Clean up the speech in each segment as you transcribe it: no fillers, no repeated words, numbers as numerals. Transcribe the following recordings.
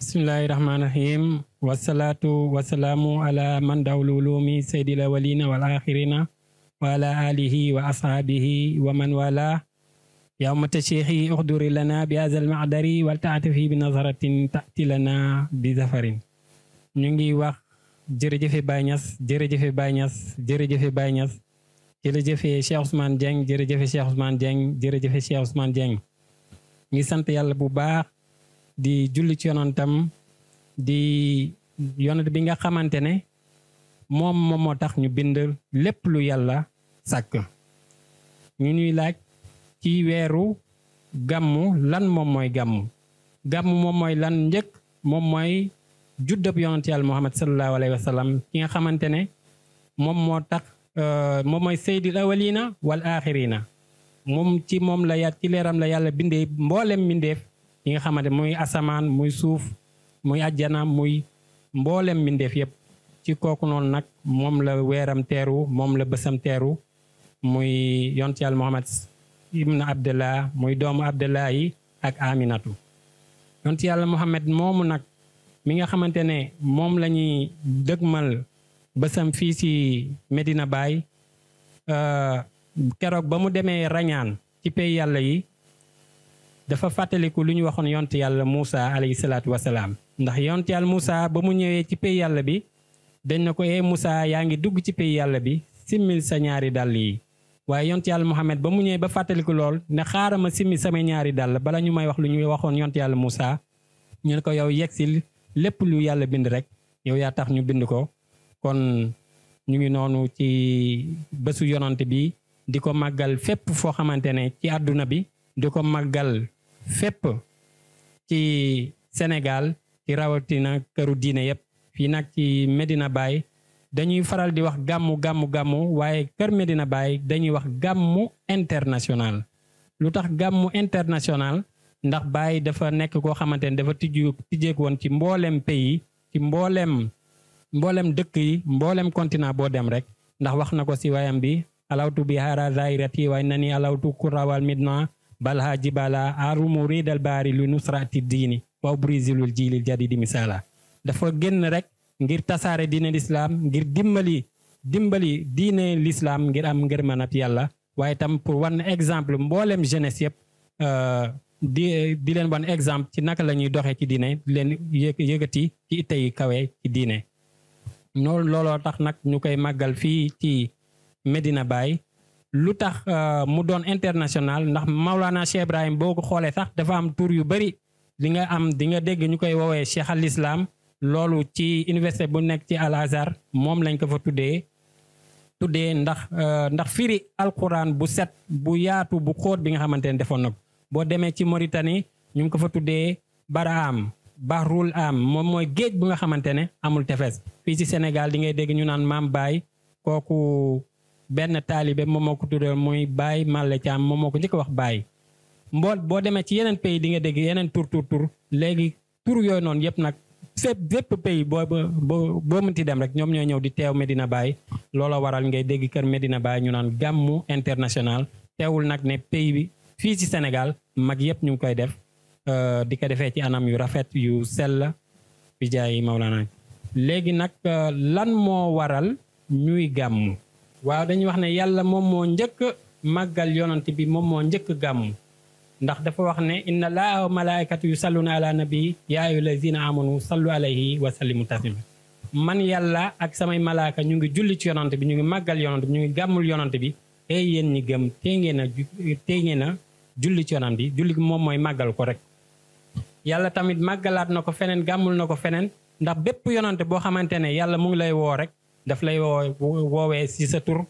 Bismillahirrahmanirrahim. Wassalatu wassalamu ala man dawlulumi sayyidil awwalina wal akhirina wa ala alihi wa ashabihi wa man wala. Ya ummata shaykhi uhduri lana bi hadzal ma'dari wal ta'tifi bi nazaratin ta'ti lana bi zafarin. Ñu ngi wax jërëjëfe Baye Niass, jërëjëfe Baye Niass, jërëjëfe Baye Niass, jërëjëfe Cheikh Ousmane Dieng, jërëjëfe Cheikh Ousmane Dieng, jërëjëfe Cheikh Ousmane Dieng. Ngi sant Yàlla bu baax di julli ci yonantam di yonant bi nga xamante ne moom moo tax ñu bind lépp lu yàlla sàkk. ñu ñuy laaj ci weeru gàmmu lan moom mooy gàmmu. Gàmmu moom mooy lan njëkk moom mooy juddab yonant yàlla Muhammad sallallahu alayhi wa sallam ki nga xamante ne moom moo tax moom mooy sayyidil awwalina wal axirina. moom ci moom la ci leeram la yàlla bindee mboolem mbindeef yi nga xamante muy asamaan muy suuf muy àjjana muy mboolem mbindeef yëpp ci kooku noonu nag moom la weeram teeru moom la bësam teeru muy yonent yàlla Muhammad ibn Abdallah muy doomu Abdallah yi ak Aminatu. yonent yàlla Muhammad moomu nag mi nga xamante ne moom la ñuy dëgmal bësam fii ci Medina Baye keroog ba mu demee rañaan ci pay yàlla yi dafa fàttaliku lu ñu waxoon yonent yàlla Moussa alayhi salaatu wasalaam ndax yonent yàlla Moussa ba mu ñëwee ci pay yàlla bi dañ na ko Moussa yaa ngi dugg ci pay yàlla bi simmil sa ñaari dàll yi waaye yonent yàlla Muhammad ba mu ñëwee ba fàttaliku lool ne xaaral ma simmi samay ñaari dàll bala ñu may wax lu ñu waxoon yonent yàlla Moussa ñu ne ko yow yegsil lépp lu yàlla bind rek yow yaa tax ñu bind ko. kon ñu ngi noonu ci bésu yonent bi di ko màggal fépp foo xamante ne ci àdduna bi di ko màggal fépp ci Sénégal ci rawatina këru diine yëpp fii nag ci Medina Baye dañuy faral di wax gàmmu waaye kër Medina Baye dañuy wax gàmmu international. lu tax gàmmu international ndax Baye dafa nekk koo xamante ne dafa tijjeeku woon ci mboolem pays ci mboolem dëkk yi mboolem continent boo dem rek ndax wax na ko si wayam bi alawtu bi hara zairati way nani alawtu kurawal midna balha jibala arumu ridal baari lu nusrati diini wa brizilul jilil jadidi misala dafa génn rek ngir tasaare diine l'islam ngir dimbali diine l'islam ngir am ngërmanab yàlla waaye tam pour wan exemple mboolem jeunesse yëpp di leen wan exemple ci naka la ñuy doxee ci diine di leen yëgati ci itte yi kawe ci diine looloo tax nag ñu koy màggal fii ci Medina Baye lu tax mu doon international ndax Maulana Cheikh Ibrahim boo ko xoolee sax dafa am tur yu bari di nga dégg ñu koy woowee Cheikh al Islam loolu ci université bu nekk ci Al Azhar moom lañ ko fa tuddee ndax firi alquran bu set bu yaatu bu xóot bi nga xamante ne defoon na ko boo demee ci Mauritanie ñu ngi ko fa tuddee Baraam Bahrul Am moom mooy géej bu nga xamante ne amul tefes fii ci Sénégal di ngay dégg ñu naan Maam Baye kooku benn taalibe moom moo ko tuddee muy Baye Malle Thiam moom moo ko njëkk a wax Baye boo demee ci yeneen pays di nga dégg yeneen tur léegi tur yooyu noonu yëpp nag bépp pays boo mënti dem rek ñoom ñooy ñëw di teew Medina Baye looloo waral ngay dégg kër Medina Baye ñu naan gàmmu international teewul nag ne pays bi fii ci Sénégal mag yëpp ñu ngi koy def di ko defee ci anam yu rafet yu sell bi jaay Maulana. léegi nag lan moo waral ñuy gàmmu waaw dañuy wax ne yàlla moom moo njëkk màggal yonant bi moom moo njëkk gàmmu ndax dafa wax ne inna allaha wa malaikatu yusalluna ala nabi ya ayyuhallazina amanu sallu alayhi wa sallimu taslima man yàlla ak samay malaaka ñu ngi julli ci yonant bi ñu ngi màggal yonant bi ñu ngi gàmmul yonant bi te yéen ñi gëm tey ngeen a julli ci yonant bi julli moom mooy màggal ko rek yàlla tamit màggalaat na ko feneen gàmmul na ko feneen ndax bépp yonante boo xamante ne yàlla mu ngi lay woo rek daf lay woowee ci sa tur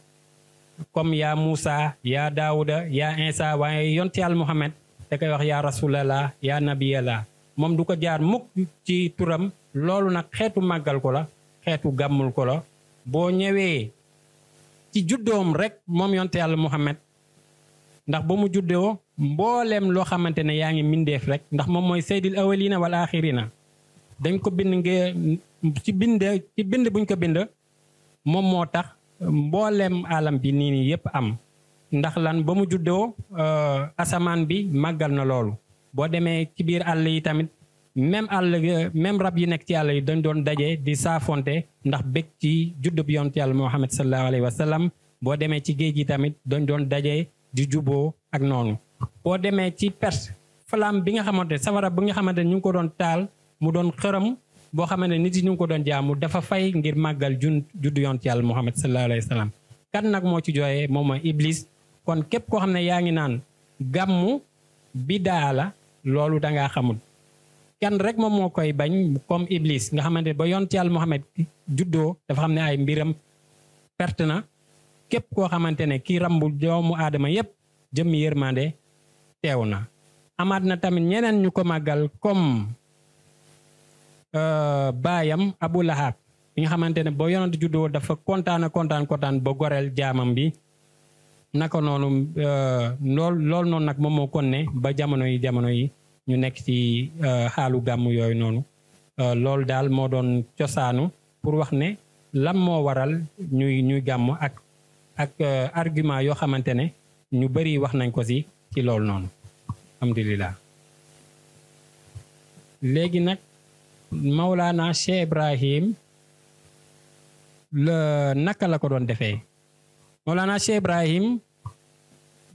comme yaa Moussa yaa Daouda yaa Insa waaye yonent yàlla Muhammad da koy wax yaa Rasulallah yaa Nabiyallah moom du ko jaar mukk ci turam loolu nag xeetu màggal ko la xeetu gàmmul ko la boo ñëwee ci juddoom rek moom yonent yàlla Muhammad ndax ba mu juddoo mbooleem loo xamante ne yaa ngi mindeef rek ndax moom mooy sayyidil awwalina wal axirina dañ ko bind ci bind buñ ko bind moom moo tax mbooleem alam bi nii yëpp am ndax lan ba mu juddoo asamaan bi màggal na loolu. boo demee ci biir àll yi tamit même rab yi nekk ci àll yi dañ doon daje di saafonte ndax bég ci juddub yonent yàlla Muhammad sallallahu alayhi wa sallam. boo demee ci géej gi tamit dañ doon daje di juboo ak noonu. boo demee ci Perse flamme bi nga xamante safara bi nga xamante ñu ngi ko doon taal mu doon xërëm boo xamante nit yi ñu ngi ko doon jaamu dafa fay ngir màggal juddu yonent yàlla Muhammad sallallahu alayhi wa sallam. kan nag moo ci jooyee moom mooy Iblis. kon képp koo xam ne yaa ngi naan gàmmu bidaa la loolu da ngaa xamul. kenn rek moom moo koy bañ comme Iblis nga xamante ba yonent yàlla Muhammad juddoo dafa xam ne ay mbiram perte na. képp koo xamante ne kii rambul doomu aadama yépp jëmmi yërmande teew na. amaat na tamit ñeneen ñu ko màggal comme baayam Abu Lahab bi nga xamante ne ba yonent juddoo dafa kontaan ba goreel jaamam bi. naka noonu loolu noonu nag moom moo kon ne ba jamono yi ñu nekk ci xaalu gàmm yooyu noonu. loolu daal moo doon cosaanu pour wax ne lan moo waral ñuy gàmm ak argument yoo xamante ne ñu bari wax nañ ko ci loolu noonu. alhamdulillah. léegi nag Mawlana Cheikh Ibrahim naka la ko doon defee. Mawlana Cheikh Ibrahim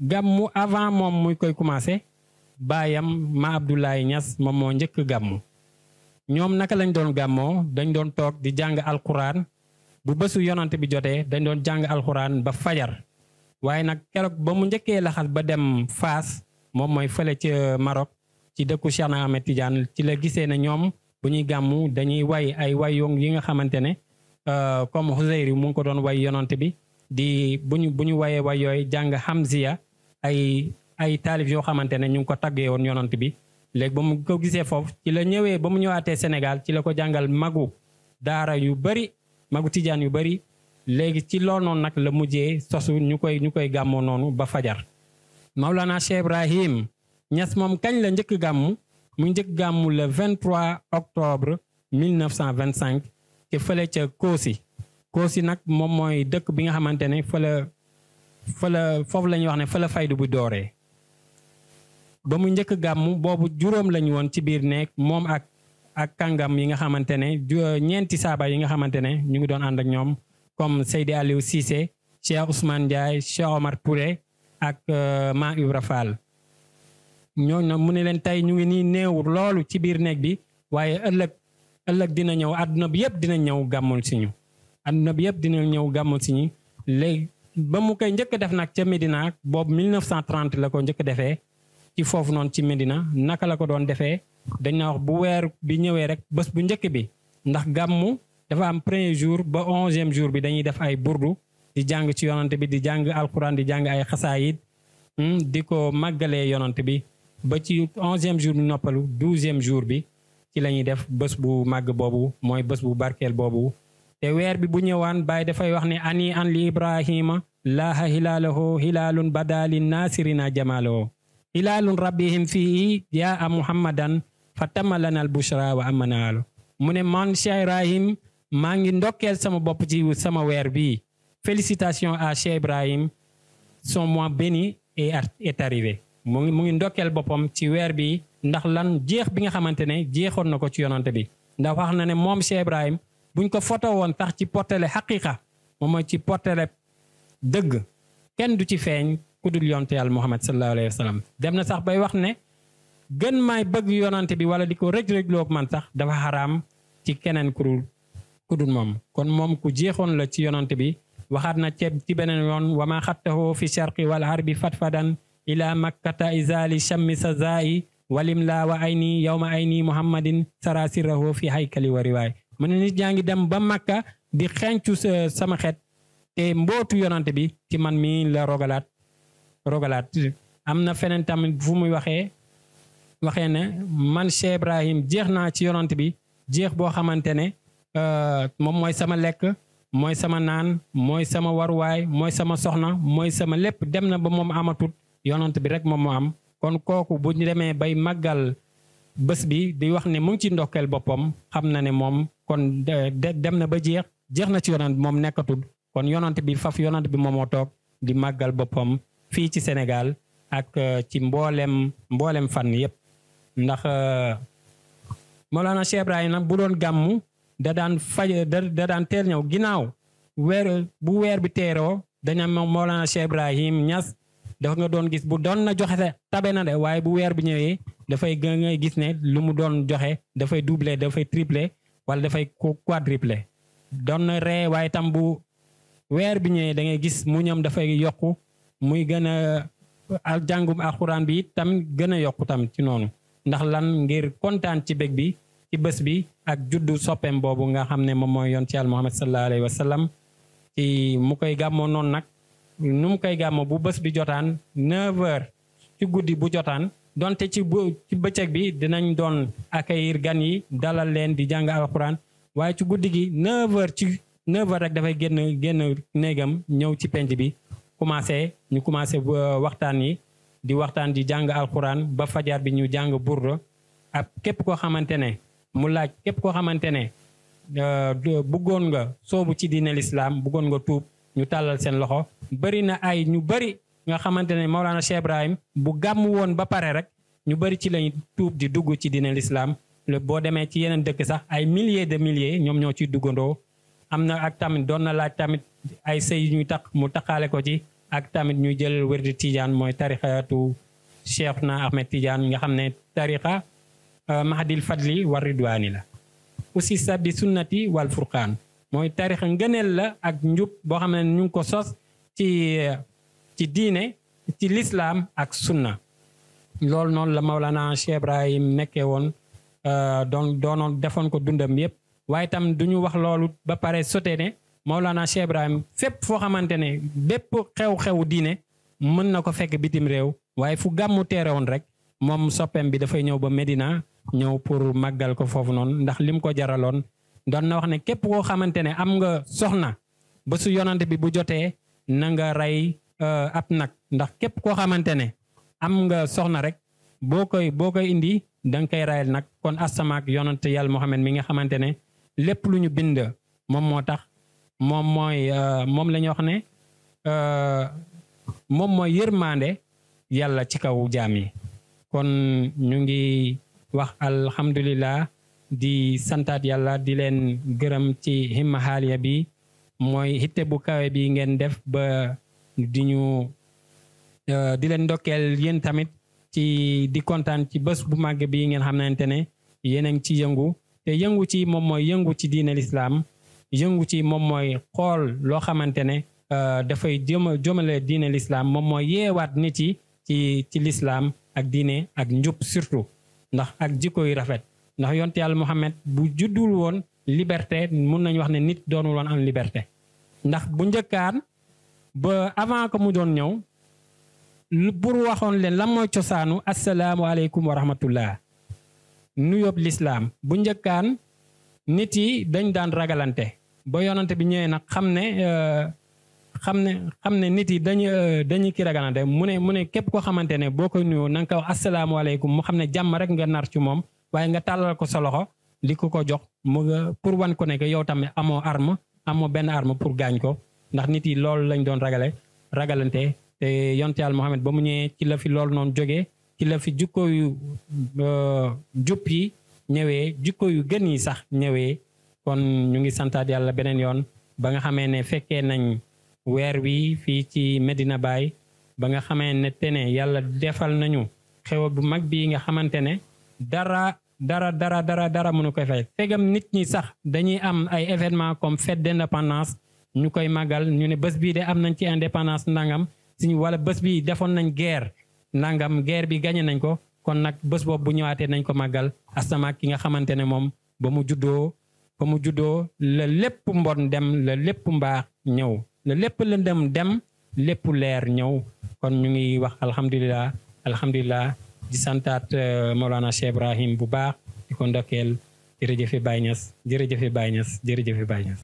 gàmmu avant moom muy koy commencé baayam ma Abdoulaye Niass moom moo njëkk gàmmu. ñoom naka lañ doon gàmmoo dañ doon toog di jàng alquran. bu bésu yonante bi jotee dañ doon jàng alxuraan ba fajar. waaye nag keroog ba mu njëkkee laxas ba dem Faas moom mooy fële ci Maroc ci dëkku Cheikh Ahmed Tidiane ci la gisee ne ñoom bu ñuy gàmmu dañuy way ay way yi nga xamante ne comme Xuseyri mu ngi ko doon way yonante bi di bu ñu wayee way yooyu jàng Hamziya ay taalif yoo xamante ne ñu ngi ko taggee woon yonante bi. léegi ba mu ko gisee foofu ci la ñëwee ba mu ñëwaatee Sénégal ci la ko jàngal magu daara yu bari magu tijaan yu bari. léegi ci loolu noonu nag la mujjee sosu ñu koy gàmmoo noonu ba fajar. Maulana Cheikh Ibrahim Niass moom kañ la njëkk gàmmu mu njëkk gàmmu le 23 octobre 1925 ci fële ca Koosi nag moom mooy dëkk bi nga xamante ne foofu la ñuy wax ne fa la faydu bu dooree. ba mu njëkk gàmmu boobu juróom lañu woon ci biir nekk moom ak kàngam yi nga xamante ne ñeenti saaba yi nga xamante ne ñu ngi doon ànd ak ñoom comme Seydi Aliou Cissé Cheikh Ousmane Ndiaye Cheikh Omar Touré ak Ma Ibra Fall. ñooñu nag mu ne leen tey ñu ngi nii néew loolu ci biir néeg bi waaye ëllëg dina ñëw àdduna bi yëpp dina ñëw gàmmul si ñu. àdduna bi yëpp dina ñëw gàmmul si ñu léegi ba mu koy njëkk def nag ca Médina boobu 1930 la ko njëkk defee ci foofu noonu ci Médina naka la ko doon defee dañ na wax bu weer bi ñëwee rek bés bu njëkk bi ndax gàmmu dafa am premier jour ba 11e jour bi dañuy def ay burdu di jàng ci yonante bi di jàng alquran di jàng ay xasaayid di ko màggalee yonante bi ba ci 11e jour bi noppalu 12e jour bi ci la ñuy def bés bu màgg boobu mooy bés bu barkeel boobu. te weer bi bu ñëwaan Baay dafay wax ne ani an li Ibrahima laaha hilaalahu hilaalun badalin nasirina jamaaloo hilaalun rabbihim fii yaa muhammadan fa tamalana al bushra wa amanaalu mu ne man Cheikh Ibrahim maa ngi ndokkeel sama bopp ci sama weer bi félicitations à Cheikh Ibrahim son mois béni est arrivé mu ngi ndokkeel boppam ci weer bi ndax lan jeex bi nga xamante ne jeexoon na ko ci yonante bi ndax wax na ne moom Cheikh Ibrahim buñ ko photo woon tax ci portele xaqiqa moom mooy ci portele dëgg kenn du ci feeñ ku dul yonante yàlla Muhammad sallallahu alayhi wa sallam dem na sax bay wax ne gën maay bëgg yonante bi wala di ko rëj-rëjloog man sax dafa xaraam ci keneen ku dul moom kon moom ku jeexoon la ci yonante bi waxaat na ci beneen yoon wama xattahu fi sharqi wal harbi fatfadan ila makkata izali shammi sa zaa'i walim laa wa ayni yawma ayni muhammadin sarasirahu fi haykali wa riwaay mu ne nit ñaa ngi dem ba Makka di xencu sama xeet te mbootu yonante bi ci man mi la rogalaat am na feneen tamit fu muy waxee ne man Cheikh Ibrahim jeex naa ci yonante bi jeex boo xamante ne moom mooy sama lekk mooy sama naan mooy sama waruwaay mooy sama soxna mooy sama lépp dem na ba moom amatut yonante bi rek moom moo am kon kooku bu ñu demee bay màggal bés bi di wax ne mu ngi ci ndokkeel boppam xam na ne moom kon dem na ba jeex na ci yonant bi moom nekkatul kon yonant bi faf yonant bi moom moo toog di màggal boppam fii ci Sénégal ak ci mboolem fànn yépp ndax Mawlana Cheikh Ibrahim nag bu doon gàmmu da daan teel ñëw ginnaaw bu weer bi teeroo dañu am Mawlana Cheikh Ibrahim Niass dafa nga doon gis bu doon na joxe tabe na de waaye bu weer bi ñëwee dafay ngay gis ne lu mu doon joxe dafay doubler dafay tripler wala dafay quadrupler doon na ree waaye tam bu weer bi ñëwee da ngay gis mu ñam dafay yokku muy gën a jàngum alxuraan bi tam gën a yokku tam ci noonu ndax lan ngir kontaan ci bég bi ci bés bi ak juddu soppeem boobu nga xam ne moom mooy yoon ci Yàlla Muhammad sallallahu alayhi wa sallam ci mu koy gàmmoo noonu nag nu mu koy gàmmoo bu bés bi jotaan 9h ci guddi bu jotaan donte ci bëccëg bi dinañ doon accueillir gan yi dalal leen di jàng alxuraan waaye ci guddi gi 9h rek dafay génn néegam ñëw ci penc bi ñu commencé waxtaan yi di waxtaan di jàng alxuraan ba fajar bi ñu jàng burda ak képp koo xamante ne mu laaj képp koo xamante ne bëggoon nga soobu ci diine lislaam bëggoon nga tuub ñu tàllal seen loxo bëri na ay ñu bëri nga xamante ne Mawlana Cheikh Ibrahim bu gàmm woon ba pare rek ñu bëri ci lañ tuub di dugg ci diine lislaam boo demee ci yeneen dëkk sax ay milliers de milliers ñoom ñoo ciy duggandoo am na ak tamit doon na laaj tamit ay sëy ñuy mu taxaale ko ci ak tamit ñu jël wérdi Tijaan mooy tarixatu Cheikhna Ahmed Tidiane nga xam ne tarixa Mahdil Fadli war Ridwaani la aussi sa bi sunnati wal furqaan mooy tarixa ngëneel la ak njub boo xam ne ñu ngi ko sos ci diine ci lislaam ak sunna loolu noonu la Mawlana Cheikh Ibrahim nekkee woon doonoon defoon ko dundam yépp waaye tam duñu wax loolu ba pare sote ne Mawlana Cheikh Ibrahim fépp foo xamante ne bépp xew-xewu diine mën na ko fekk bitim réew waaye fu gàmmu teere woon rek moom soppeem bi dafay ñëw ba Medina ñëw pour màggal ko foofu noonu ndax lim ko jaraloon doon na wax ne képp koo xamante ne am nga soxna ba su yonante bi bu jotee na nga rey ab nag ndax képp koo xamante ne am nga soxna rek boo koy indi da nga koy rayal nag kon asamaak yonante yàlla Muhammad mi nga xamante ne lépp lu ñu bind moom moo tax moom la ñu wax ne moom mooy yërmande yàlla ci kaw jaam yi kon ñu ngi wax alhamdulillah di santaat yàlla di leen gërëm ci himma haaliya bi mooy hitte bu kawe bi ngeen def ba di leen ndokkeel yéen tamit ci di kontaan ci bés bu màgg bi ngeen xamante ne yéen a ngi ci yëngu te yëngu ci moom mooy yëngu ci diine lislaam yëngu ci moom mooy xool loo xamante ne dafay jëmale diine lislaam moom mooy yeewaat nit yi ci lislaam ak diine ak njub surtout ndax ak jikko yu rafet ndax yonte yàlla Muhammad bu juddul woon liberté mun nañu wax ne nit doonul woon am liberté ndax bu njëkkaan ba avant que mu doon ñëw pour waxoon leen lan mooy cosaanu asalaamualeykum wa rahmatullah nuyób lislaam bu njëkkaan nit yi dañ daan ragalante ba yonante bi ñëwee nag xam ne nit yi dañu ki ragalante mu ne képp koo xamante ne boo koy nuyoo na nga ko wax asalaamualeykum mu xam ne jàmm rek nga nar ci moom waaye nga tàllal ko sa loxo li ko jox mu pour wan ko ne que yow tamit amoo benn arme pour gaañ ko ndax nit yi loolu lañ doon ragalante te yonte Yàlla Muhammad ba mu ñëwee ci la fi loolu noonu jógee ci la fi jukko yu jub yi ñëwee jukko yu gën yi sax ñëwee kon ñu ngi santaat yàlla beneen yoon ba nga xamee ne fekkee nañ weer wi fii ci Medina Baye ba nga xamee ne te ne yàlla defal nañu xew bu mag bi nga xamante ne dara mënu koy fay fegam nit ñi sax dañuy am ay événement comme fête d'indépendance ñu koy màggal ñu ne bés bii de am nañ ci indépendance nangam suñu wala bés bi defoon nañ guerre nangam guerre bi gagné nañ ko kon nag bés boobu bu ñëwaatee nañ ko màggal asama ki nga xamante ne moom ba mu juddoo la lépp mbon dem la lépp mbaax ñëw la lépp lëndëm dem lépp leer ñëw kon ñu ngi wax alhamdulilah di santaat Mawlana Cheikh Ibrahim bu baax di ko ndokkeel jërëjëfe Baye Niass jërëjëfe Baye Niass jërëjëfe Baye Niass